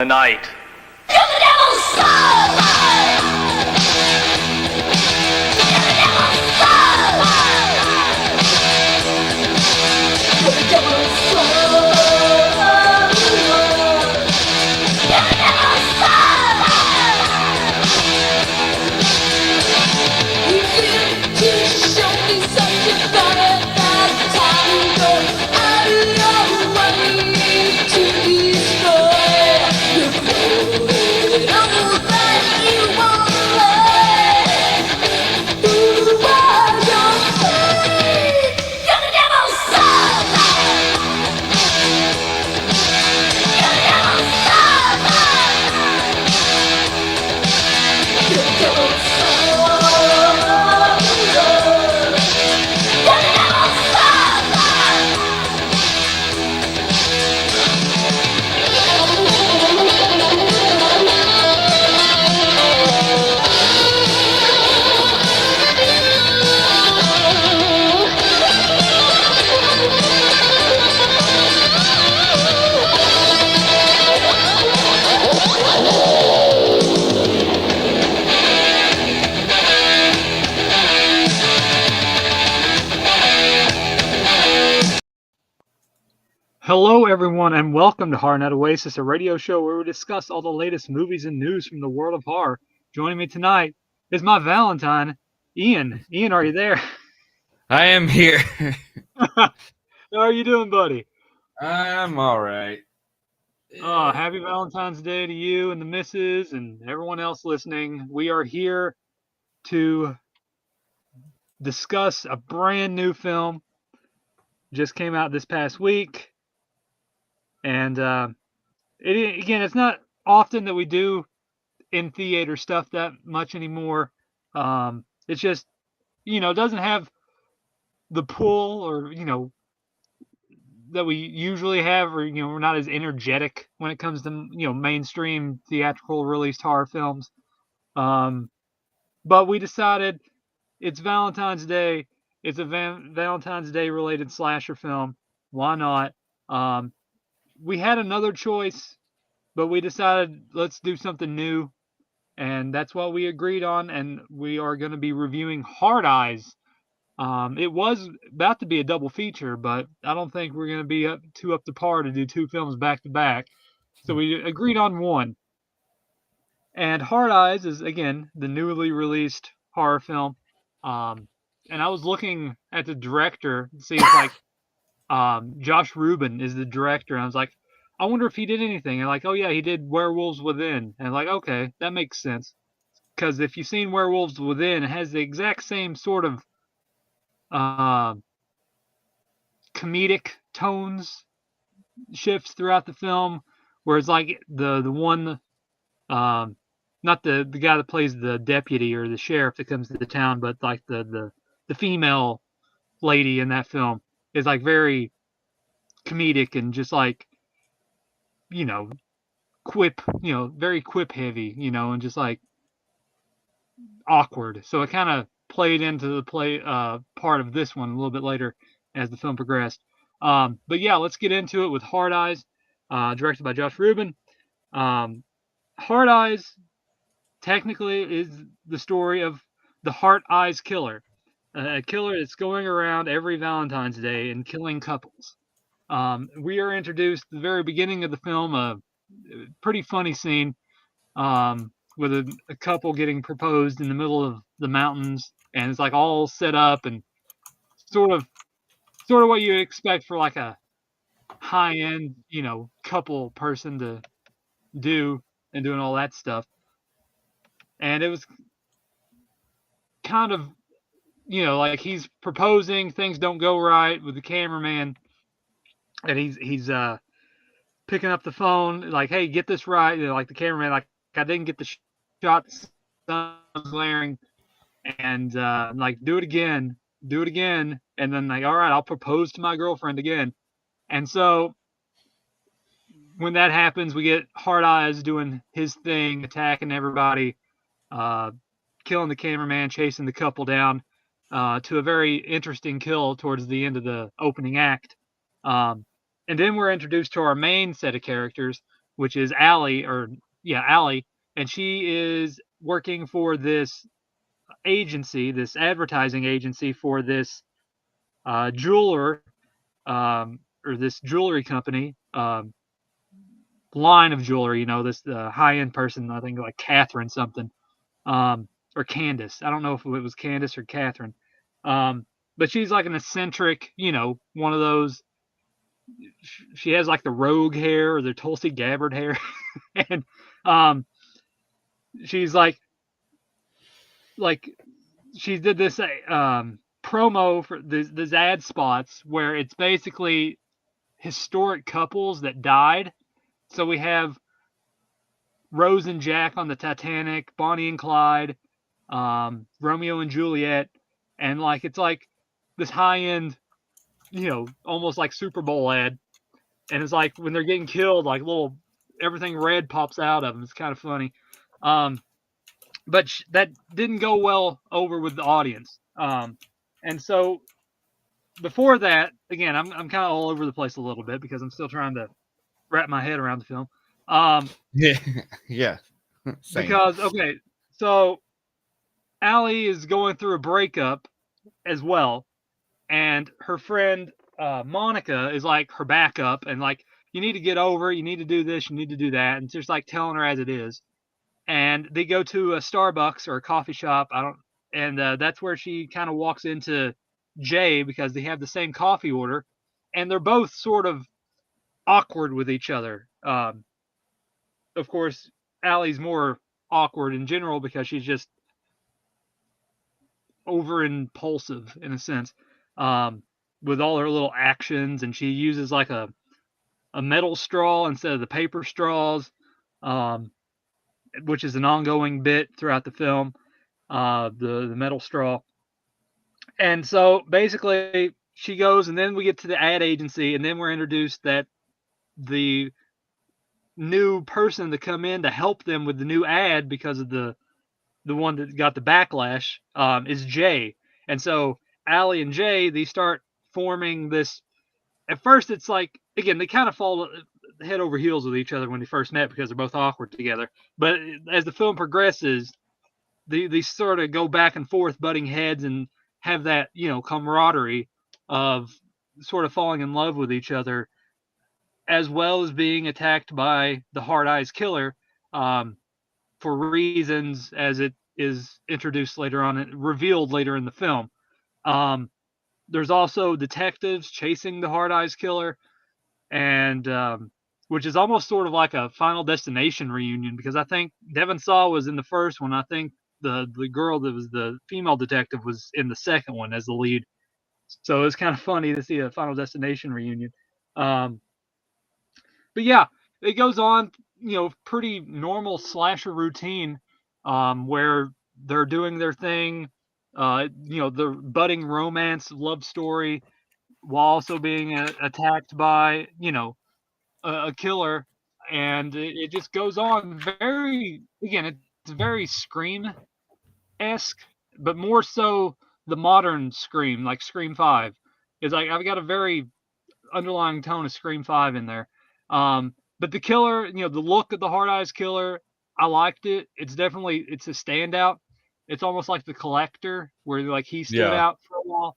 the night. Hello, everyone, and welcome to Horrornightoasis, a radio show where we discuss all the latest movies and news from the world of horror. Joining me tonight is my Valentine, Ian. Ian, are you there? I am here. How are you doing, buddy? I'm all right. Oh, happy Valentine's Day to you and the missus and everyone else listening. We are here to discuss a brand new film. Just came out this past week. And it's not often that we do in theater stuff that much anymore. It's just, it doesn't have the pull or, that we usually have, or, we're not as energetic when it comes to, mainstream theatrical released horror films. But we decided it's Valentine's Day. It's a Valentine's Day related slasher film. Why not? We had another choice, but we decided let's do something new, and that's what we agreed on, and we are going to be reviewing Hard Eyes. It was about to be a double feature, but I don't think we're going to be up to par to do two films back to back, so we agreed on one. And Hard Eyes is, again, the newly released horror film, and I was looking at the director to see if, Josh Rubin is the director, and I was like, I wonder if he did anything. And like, oh yeah, he did Werewolves Within. And like, okay, that makes sense. Because if you've seen Werewolves Within, it has the exact same sort of comedic tones shifts throughout the film. Whereas like the one, not the guy that plays the deputy or the sheriff that comes to the town, but like the female lady in that film is like very comedic and just like, quip, very quip heavy, and just like awkward. So it kind of played into the part of this one a little bit later as the film progressed. But yeah, let's get into it with Hard Eyes, directed by Josh Rubin. Hard Eyes technically is the story of the Heart Eyes Killer, a killer that's going around every Valentine's Day and killing couples. We are introduced at the very beginning of the film, a pretty funny scene with a couple getting proposed in the middle of the mountains, and it's like all set up and sort of what you expect for like a high-end, couple person to do and doing all that stuff. And it was kind of, like he's proposing, things don't go right with the cameraman, and he's picking up the phone, like, hey, get this right. Like the cameraman, like, I didn't get the shot, the sun was glaring, and like, do it again, and then like, all right, I'll propose to my girlfriend again. And so when that happens, we get Hard Eyes doing his thing, attacking everybody, killing the cameraman, chasing the couple down, to a very interesting kill towards the end of the opening act. And then we're introduced to our main set of characters, which is Allie, and she is working for this agency, this advertising agency for this jeweler, or this jewelry company, line of jewelry. This high end person. I think like Catherine something, or Candace. I don't know if it was Candace or Catherine, but she's like an eccentric. One of those. She has like the rogue hair or the Tulsi Gabbard hair, and um, she's like she did this promo for this ad spots where it's basically historic couples that died. So we have Rose and Jack on the Titanic, Bonnie and Clyde, Romeo and Juliet, and like it's like this high end, almost like Super Bowl ad, and it's like when they're getting killed, like little everything red pops out of them. It's kind of funny, but that didn't go well over with the audience, and so before that, again, I'm kind of all over the place a little bit because I'm still trying to wrap my head around the film. Yeah. Yeah. Same. Because okay, so Allie is going through a breakup as well, and her friend Monica is like her backup, and like you need to get over, you need to do this, you need to do that, and just like telling her as it is. And they go to a Starbucks or a coffee shop. I don't, and that's where she kind of walks into Jay because they have the same coffee order, and they're both sort of awkward with each other. Of course, Allie's more awkward in general because she's just over impulsive in a sense, with all her little actions, and she uses like a metal straw instead of the paper straws, um, which is an ongoing bit throughout the film. The metal straw, and so basically she goes, and then we get to the ad agency, and then we're introduced that the new person to come in to help them with the new ad because of the one that got the backlash, is Jay. And so Allie and Jay, they start forming this. At first, it's like, again, they kind of fall head over heels with each other when they first met because they're both awkward together. But as the film progresses, they sort of go back and forth, butting heads, and have that, camaraderie of sort of falling in love with each other, as well as being attacked by the Hard Eyes Killer, for reasons as it is introduced later on, revealed later in the film. Um, there's also detectives chasing the Hard Eyes Killer, and which is almost sort of like a Final Destination reunion because I think Devon Saw was in the first one. I think the girl that was the female detective was in the second one as the lead. So it's kind of funny to see a Final Destination reunion. Um, but yeah, it goes on, pretty normal slasher routine, where they're doing their thing, the budding romance love story, while also being attacked by, a killer, and it just goes on very, again, it's very Scream esque, but more so the modern Scream, like Scream 5. It's like I've got a very underlying tone of Scream 5 in there. But the killer, the look of the Hard Eyes Killer, I liked it. It's a standout. It's almost like the Collector, where like he stood Yeah. out for a while.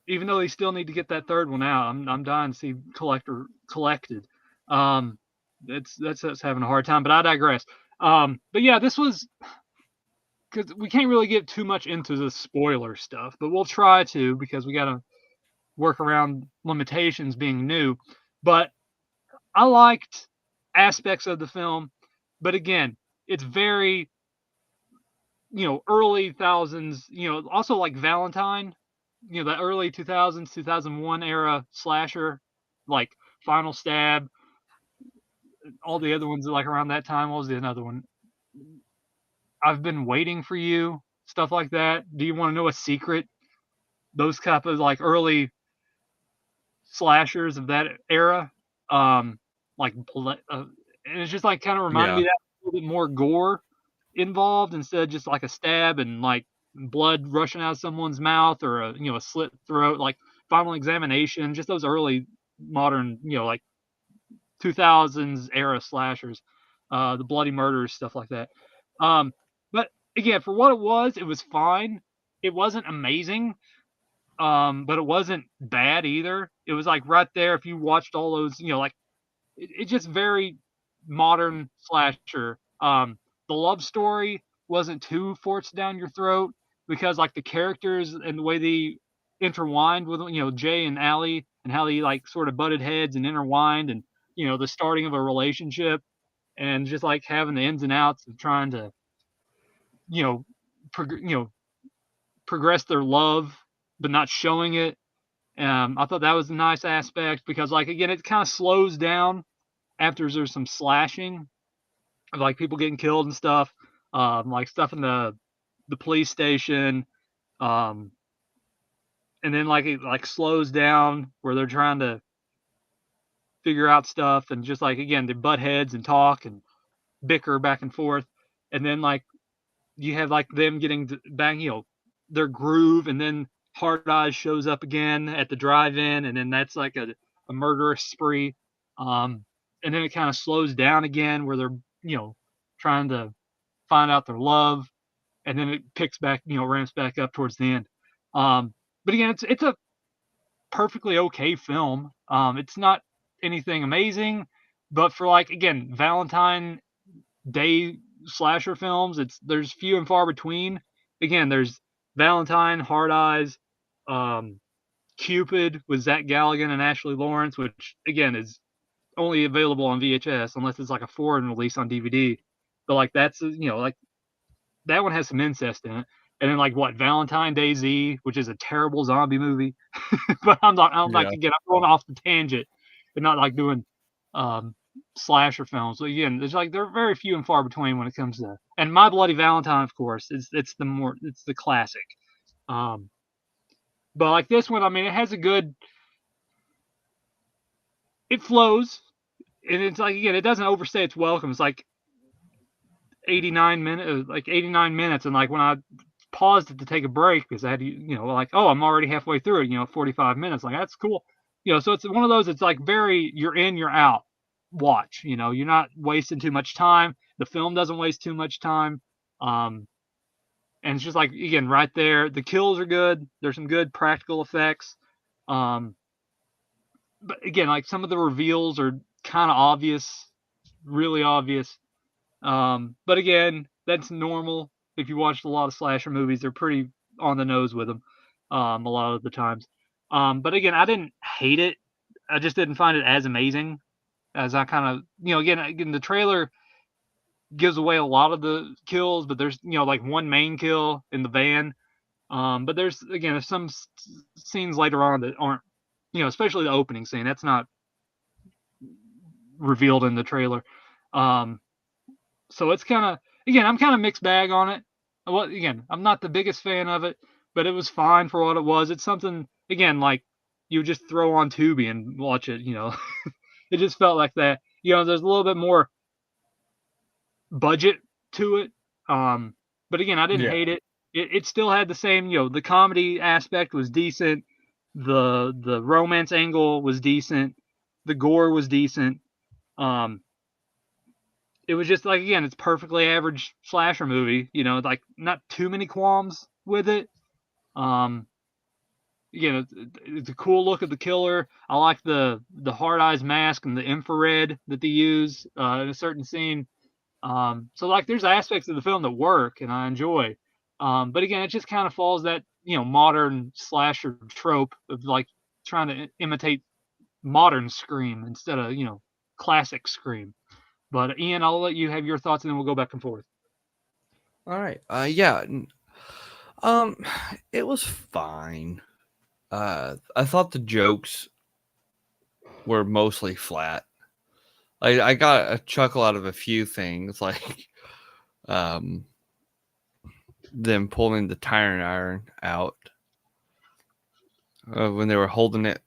Even though they still need to get that third one out, I'm dying to see Collector collected. That's having a hard time, but I digress. But yeah, this was, because we can't really get too much into the spoiler stuff, but we'll try to because we got to work around limitations being new. But I liked aspects of the film, but again, it's very, early thousands, also like Valentine, the early 2000s, 2001 era slasher, like Final Stab, all the other ones like around that time. What was the another one? I've Been Waiting for You, stuff like that. Do you want to know a secret? Those type of like early slashers of that era, um, like and it's just like kind of reminded me Yeah. of that, a little bit more gore involved instead of just like a stab and like blood rushing out of someone's mouth, or a slit throat, like Final Examination, just those early modern, like 2000s era slashers, the bloody murders, stuff like that. But again, for what it was fine. It wasn't amazing, but it wasn't bad either. It was like right there. If you watched all those, like it's just very modern slasher. The love story wasn't too forced down your throat because like the characters and the way they intertwined with Jay and Allie and how they like sort of butted heads and intertwined and the starting of a relationship and just like having the ins and outs of trying to you know progress their love but not showing it. I thought that was a nice aspect because like again it kind of slows down after there's some slashing of like people getting killed and stuff, like stuff in the police station, um, and then like it like slows down where they're trying to figure out stuff and just like again they butt heads and talk and bicker back and forth, and then like you have like them getting back, their groove, and then Hard Eyes shows up again at the drive-in, and then that's like a murderous spree, um, and then it kind of slows down again where they're trying to find out their love, and then it picks back, ramps back up towards the end. But again, it's a perfectly okay film. It's not anything amazing, but for like again Valentine Day slasher films, there's few and far between. Again, there's Valentine, Hard Eyes, um, Cupid with Zach Galligan and Ashley Lawrence, which again is only available on VHS unless it's like a foreign release on DVD. But like that's like that one has some incest in it. And then like what Valentine Day Z, which is a terrible zombie movie. But I'm like again I'm going off the tangent and not like doing um slasher films. So again, there's like they're very few and far between when it comes to and My Bloody Valentine, of course, it's the classic. Um but like this one, I mean it has it flows and it's like again, it doesn't overstay its welcome. It's like 89 minutes, and like when I paused it to take a break because I had like, oh, I'm already halfway through it, 45 minutes, like that's cool. So it's one of those, it's like very you're in, you're out watch, you're not wasting too much time. The film doesn't waste too much time. And it's just like again right there, the kills are good, there's some good practical effects. um but again, like some of the reveals are kind of obvious, really obvious. But again, that's normal. If you watched a lot of slasher movies, they're pretty on the nose with them, a lot of the times. But again, I didn't hate it. I just didn't find it as amazing as I kind of, again, the trailer gives away a lot of the kills, but there's, like one main kill in the van. But there's some scenes later on that aren't, especially the opening scene. That's not revealed in the trailer. Um, So it's kind of again, I'm kind of mixed bag on it. Well, again, I'm not the biggest fan of it, but it was fine for what it was. It's something again like you would just throw on Tubi and watch it. It just felt like that. There's a little bit more budget to it. But again, I didn't hate it. It still had the same. The comedy aspect was decent. The romance angle was decent. The gore was decent. Um, it was just like again, it's perfectly average slasher movie. Like not too many qualms with it. Um, it's a cool look at the killer. I like the hard eyes mask and the infrared that they use in a certain scene. So like there's aspects of the film that work and I enjoy. But again, it just kind of falls that modern slasher trope of like trying to imitate modern Scream instead of classic Scream. But Ian, I'll let you have your thoughts, and then we'll go back and forth. All right. Yeah. It was fine. I thought the jokes were mostly flat. I got a chuckle out of a few things, like them pulling the tire iron out when they were holding it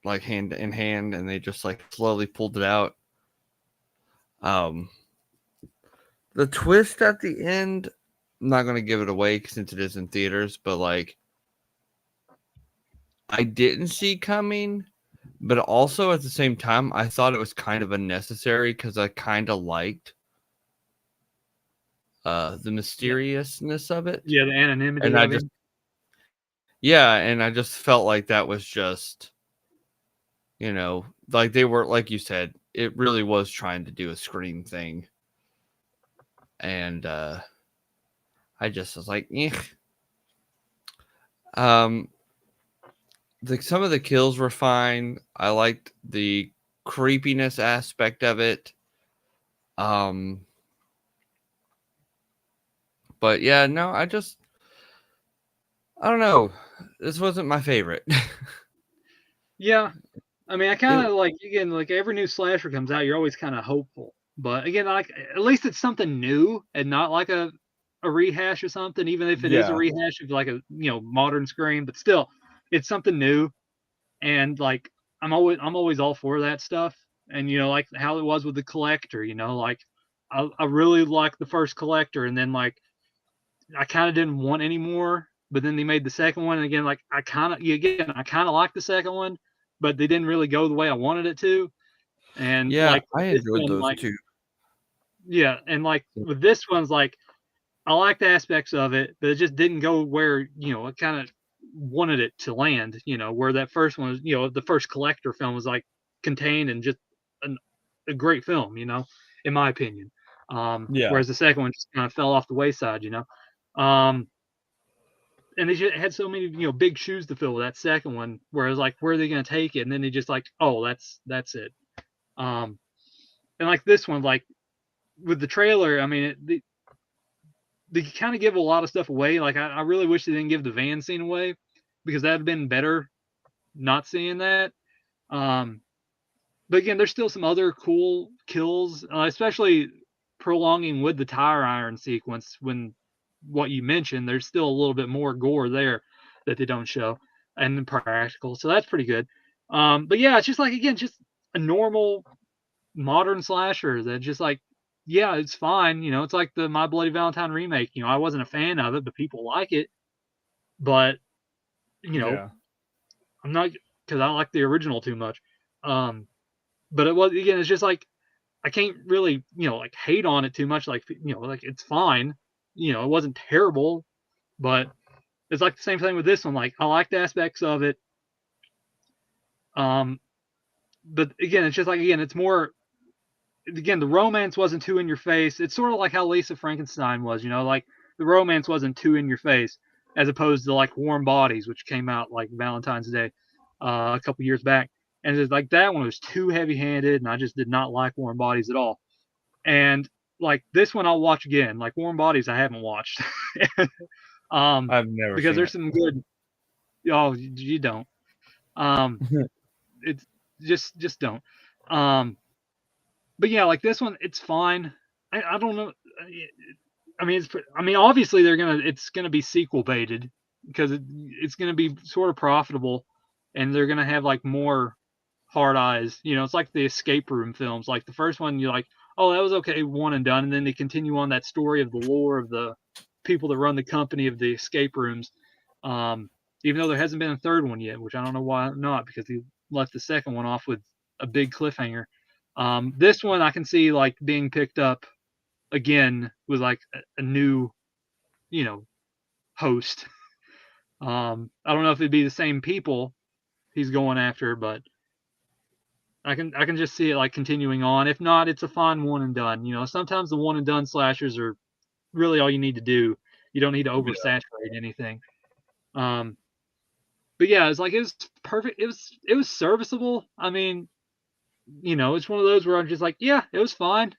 like hand in hand, and they just like slowly pulled it out. The twist at the end, I'm not going to give it away since it is in theaters, but like I didn't see coming, but also at the same time, I thought it was kind of unnecessary because I kind of liked the mysteriousness of it, Yeah, the anonymity and I of just him. and I just felt like that was just, like they were, like you said, it really was trying to do a Scream thing, and I just was like, eh. Um, some of the kills were fine. I liked the creepiness aspect of it. Um, but yeah, no, I don't know. This wasn't my favorite. Yeah, I mean, I it, kind of like, again, like every new slasher comes out, you're always kind of hopeful. But again, like at least it's something new and not like a rehash or something. Even if it is a yeah, rehash of like a modern Scream, but still, it's something new. And like I'm always all for that stuff. And like how it was with the Collector. Like I really liked the first Collector, and then like I kind of didn't want any more. But then they made the second one, and again, like I kind of liked the second one, but they didn't really go the way I wanted it to. And yeah, like I this enjoyed one, those like too. yeah, and like with this one's like I liked aspects of it, but it just didn't go where it kind of wanted it to land. Where that first one was, the first Collector film was like contained and just an, a great film. In my opinion. Yeah, Whereas the second one just kind of fell off the wayside. Um, and they just had so many big shoes to fill with that second one. Whereas like where are they going to take it? And then they just like, oh, that's it. Um, and like this one, like with the trailer, I mean, they kind of give a lot of stuff away. Like I really wish they didn't give the van scene away because that'd have been better not seeing that. Um, but again, there's still some other cool kills, especially prolonging with the tire iron sequence. When what you mentioned, there's still a little bit more gore there that they don't show and practical, so that's pretty good. But yeah, it's just like again, just a normal modern slasher that just like yeah, it's fine. It's like the My Bloody Valentine remake. I wasn't a fan of it, but people like it. But you know, yeah, I'm not because I don't like the original too much. Um, but it was again, it's just like I can't really like hate on it too much. Like like it's fine. It wasn't terrible, but it's like the same thing with this one. Like I liked aspects of it. Um, but again, it's just like again, it's more again, the romance wasn't too in your face. It's sort of like how Lisa Frankenstein was, like the romance wasn't too in your face, as opposed to like Warm Bodies, which came out like Valentine's Day a couple years back, and it's like that one was too heavy-handed, and I just did not like Warm Bodies at all. And like this one, I'll watch again. Like Warm Bodies, I haven't watched, um, I've never because seen there's it. some good. Oh, you don't. Um, it's just don't. Um, but yeah, like this one, it's fine. I don't know. I mean, obviously it's gonna be sequel baited because it's gonna be sort of profitable, and they're gonna have like more hard eyes. It's like the escape room films. Like the first one, you're like, oh, that was okay, one and done, and then they continue on that story of the lore of the people that run the company of the escape rooms. Um, Even though there hasn't been a third one yet, which I don't know why not, because he left the second one off with a big cliffhanger. This one I can see like being picked up again with like a new, you know, host. I don't know if it'd be the same people he's going after, but I can just see it like continuing on. If not, it's a fine one and done. Sometimes the one and done slashers are really all you need to do. You don't need to Yeah, oversaturate anything. Um, but yeah, it's like it was perfect. It was serviceable. I mean, it's one of those where I'm just like, yeah, it was fine.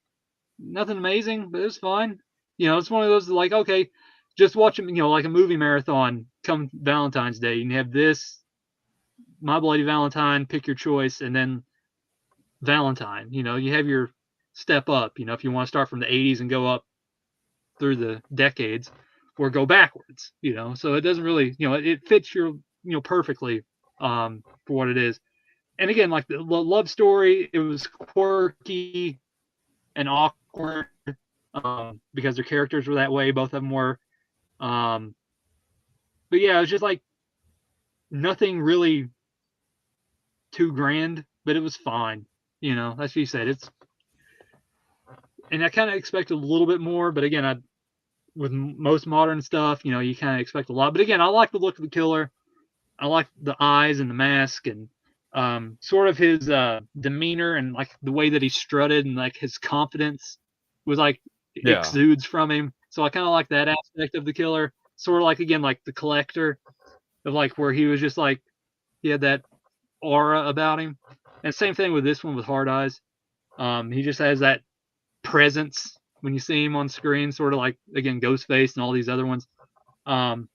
Nothing amazing, but it was fine. It's one of those like, okay, just watch them, like a movie marathon come Valentine's Day. You can have this, My Bloody Valentine, pick your choice, and then Valentine. You have your step up, if you want to start from the 80s and go up through the decades or go backwards, So it doesn't really, it fits your, perfectly for what it is. And again, like the love story, it was quirky and awkward because their characters were that way. Both of them were. Um, but yeah, it was just like nothing really too grand, but it was fine. You know, that's what you said. It's and I kind of expected a little bit more, but again, I with most modern stuff, you know, you kind of expect a lot. But again, I like the look of the killer. I like the eyes and the mask and sort of his demeanor and like the way that he strutted and like his confidence was like Yeah. exudes from him. So I kind of like that aspect of the killer. Sort of like again like the collector of like where he was just like he had that aura about him. And same thing with this one with Hard Eyes. He just has that presence when you see him on screen, sort of like again Ghostface and all these other ones. Um,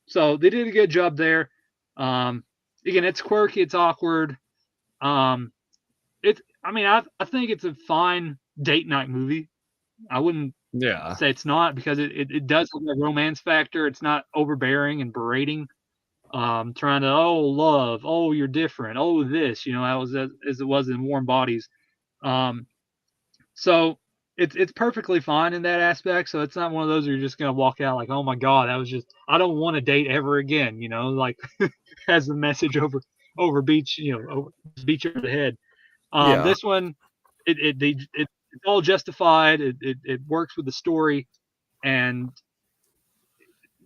so they did a good job there. Again, it's quirky, it's awkward. Um, I mean, I think it's a fine date night movie. I wouldn't Yeah. say it's not because it does have a romance factor. It's not overbearing and berating. Trying to love, you're different, this, you know, as it was in Warm Bodies. Um, so it's perfectly fine in that aspect. So it's not one of those where you're just gonna walk out like, oh my god, that was just I don't want to date ever again, you know, like has the message over beach, you know, over beach over the head. Yeah. This one, it's all justified. It works with the story, and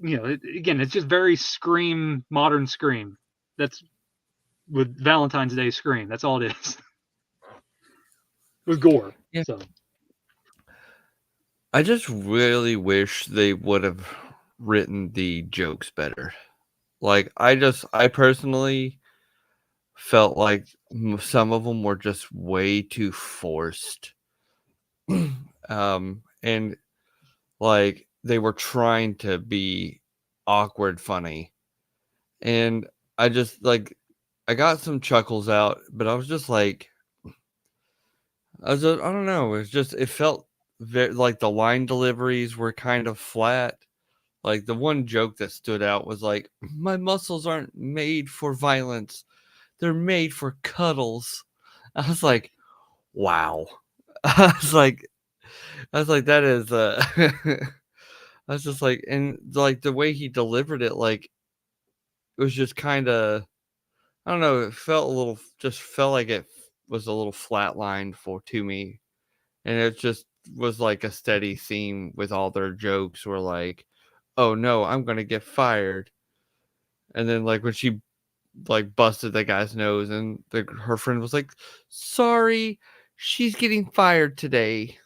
you know, again, it's just very Scream, modern Scream. That's with Valentine's Day Scream. That's all it is with gore. Yeah. So I just really wish they would have written the jokes better. Like, I personally felt like some of them were just way too forced. And like they were trying to be awkward funny. And I just like I got some chuckles out, but I was just like I don't know, it was just it felt very like the line deliveries were kind of flat. Like the one joke that stood out was like, "My muscles aren't made for violence. They're made for cuddles." I was like, "Wow." I was like that is I was just like and like the way he delivered it like it was just kind of I don't know, it felt a little just felt like it was a little flatlined for to me. And it just was like a steady theme with all their jokes were like, "Oh no, I'm gonna get fired." And then like when she like busted the guy's nose and her friend was like, "Sorry, she's getting fired today."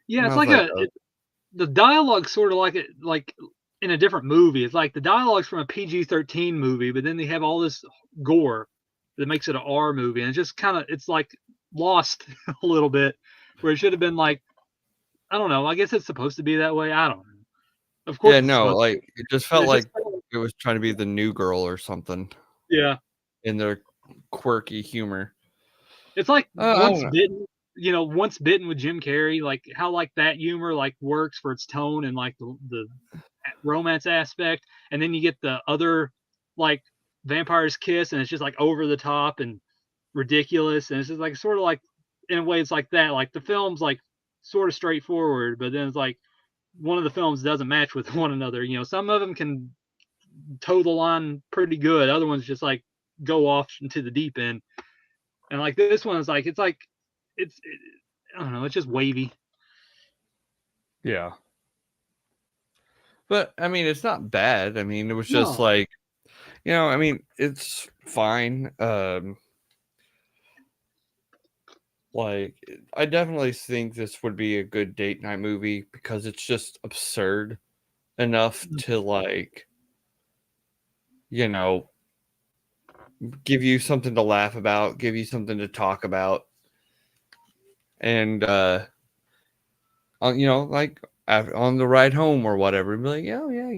yeah, And I it's was like like, "Oh, the dialogue sort of like it like in a different movie. It's like the dialogue's from a PG-13 movie, but then they have all this gore that makes it an R movie, and it's just kind of it's like lost a little bit, where it should have been like I don't know. I guess it's supposed to be that way. I don't know. Of course yeah, it's no, supposed to like be, it just but felt it's just like it was trying to be the new girl or something yeah. in their quirky humor." It's like I don't know. Once bitten with Jim Carrey, like how like that humor like works for its tone and like the romance aspect, and then you get the other like Vampire's Kiss, and it's just like over the top and ridiculous, and it's just like sort of like in a way it's like that. Like the film's like sort of straightforward, but then it's like one of the films doesn't match with one another. You know, some of them can toe the line pretty good, other ones just like go off into the deep end, and like this one is like it's I don't know, it's just wavy. Yeah. But I mean, it's not bad. I mean, it was just No, like, I mean, it's fine. Like I definitely think this would be a good date night movie because it's just absurd enough to like, you know, give you something to laugh about, give you something to talk about, and like on the ride home or whatever, be like, "Oh yeah,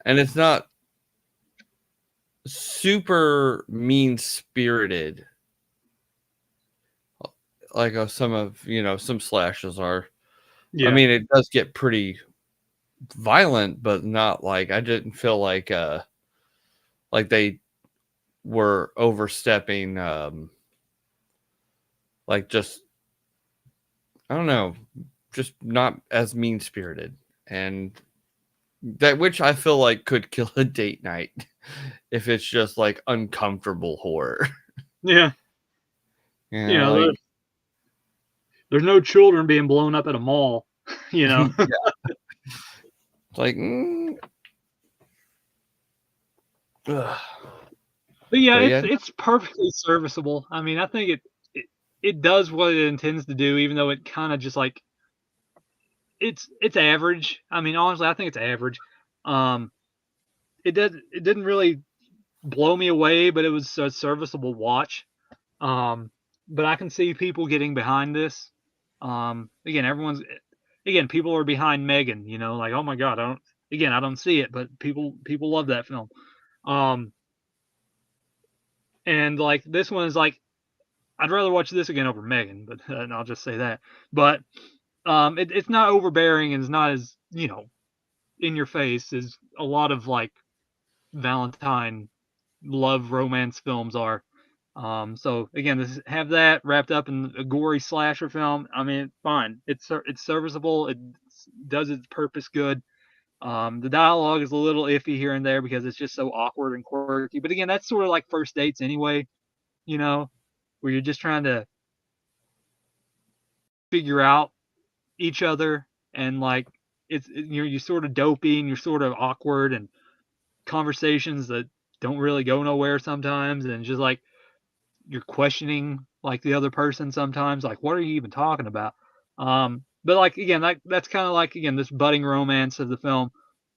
and it's not super mean spirited like some of some slashes are. I yeah, mean, it does get pretty violent, but not like I didn't feel like they were overstepping. Like just I don't know, just not as mean spirited, and that which I feel like could kill a date night if it's just like uncomfortable horror. Yeah. You know, like There's no children being blown up at a mall, you know. yeah, like ugh. But yeah, But yeah, it's perfectly serviceable. I mean, I think it does what it intends to do, even though it kind of just like it's average. I mean, honestly, I think it's average. Um, it didn't really blow me away, but it was a serviceable watch. But I can see people getting behind this. Again, people are behind Megan. You know, like oh my god, I don't see it, but people love that film. Um, and like this one is like I'd rather watch this again over Megan, but and I'll just say that. But it's not overbearing and it's not as in your face as a lot of like Valentine love romance films are. So again, have that wrapped up in a gory slasher film. I mean, fine. It's serviceable. It does its purpose good. The dialogue is a little iffy here and there because it's just so awkward and quirky. But again, that's sort of like first dates anyway. You know, where you're just trying to figure out each other and like you're sort of dopey and you're sort of awkward and conversations that don't really go nowhere sometimes and just like you're questioning like the other person sometimes like what are you even talking about but like again that's kind of like again this budding romance of the film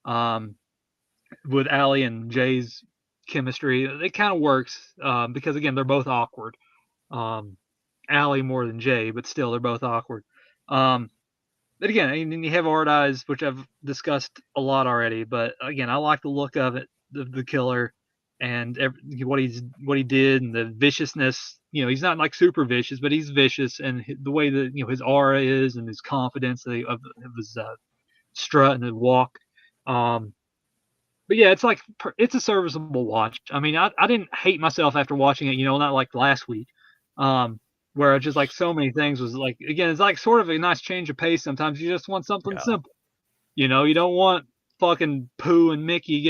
um with Allie and Jay's chemistry it kind of works because again they're both awkward um Allie more than Jay but still they're both awkward um but again, and then you have Art Eyes, which I've discussed a lot already. But again, I like the look of it, the killer, and what he did, and the viciousness. You know, he's not like super vicious, but he's vicious, and the way that his aura is, and his confidence of his strut and his walk. Um, but yeah, it's a serviceable watch. I mean, I didn't hate myself after watching it. You know, not like last week. Um, where just like so many things was like again, it's like sort of a nice change of pace. Sometimes you just want something yeah, simple. You know, you don't want fucking Pooh and Mickey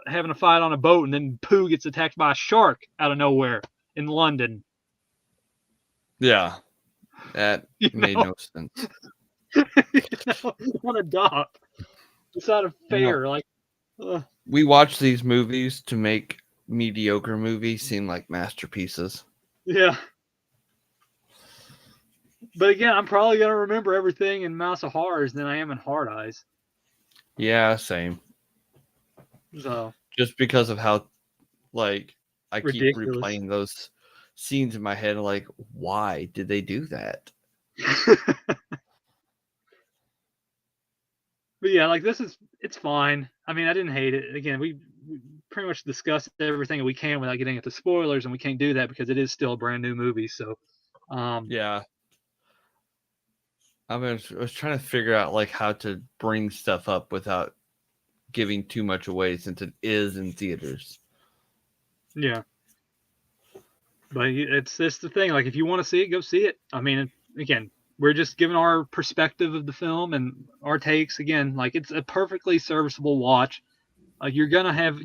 having a fight on a boat, and then Pooh gets attacked by a shark out of nowhere in London. yeah, that You made know, no sense. what a dock. It's not a You know, fair. Like, we watch these movies to make mediocre movies seem like masterpieces. yeah. But again, I'm probably gonna remember everything in Mouse of Horrors than I am in Hard Eyes. Yeah, same. So Just because of how like I keep ridiculous. replaying those scenes in my head, like why did they do that? But yeah, like it's fine. I mean, I didn't hate it. Again, we pretty much discussed everything we can without getting into spoilers, and we can't do that because it is still a brand new movie. So, um, Yeah, I was trying to figure out like how to bring stuff up without giving too much away since it is in theaters. yeah. But it's the thing. Like, if you want to see it, go see it. I mean, again, we're just giving our perspective of the film and our takes. Again, like it's a perfectly serviceable watch. You're gonna have,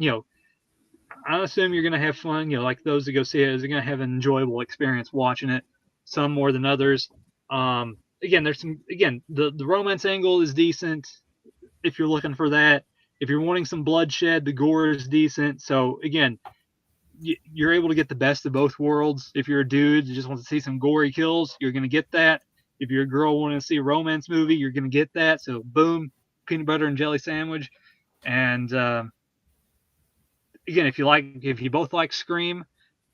I assume you're gonna have fun. Like those that go see it, are gonna have an enjoyable experience watching it. Some more than others. Again, there's some. Again, the romance angle is decent if you're looking for that. If you're wanting some bloodshed, the gore is decent. So again, you're able to get the best of both worlds. If you're a dude who just wants to see some gory kills, you're gonna get that. If you're a girl wanting to see a romance movie, you're gonna get that. So boom, peanut butter and jelly sandwich. And again, if you both like Scream,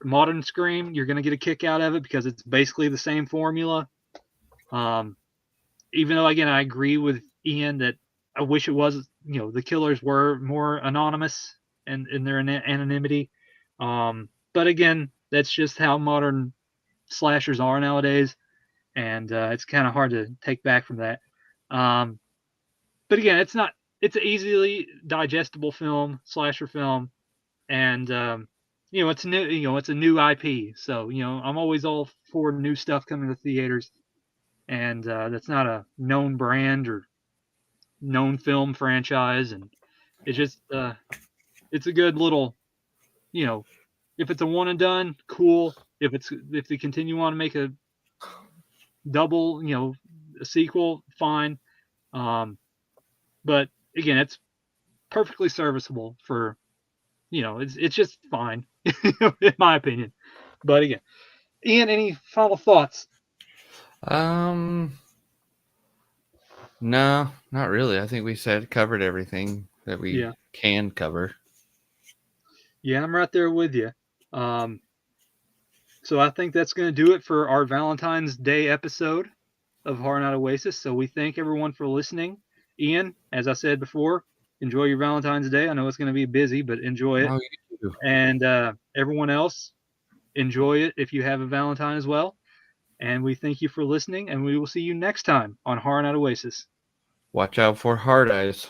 modern Scream, you're gonna get a kick out of it because it's basically the same formula. Um, Even though again I agree with Ian that I wish it was the killers were more anonymous and in their anonymity. But again, that's just how modern slashers are nowadays, and it's kind of hard to take back from that. Um, but again, it's an easily digestible film, slasher film, and it's new. It's a new IP, so I'm always all for new stuff coming to theaters, and that's not a known brand or known film franchise. And It's just it's a good little, if it's a one and done, cool. If they continue on to make a double, a sequel, fine. But again, it's perfectly serviceable for, it's just fine in my opinion. But again, Ian, any final thoughts? Um, no, not really. I think we covered everything that we Yeah, can cover. yeah, I'm right there with you. Um, so I think that's going to do it for our Valentine's Day episode of Horror Night Oasis. So we thank everyone for listening. Ian, as I said before, enjoy your Valentine's Day. I know it's going to be busy, but enjoy it. Oh, you too. And everyone else, enjoy it if you have a Valentine as well. And we thank you for listening, and we will see you next time on Horror Night Oasis. Watch out for hard eyes.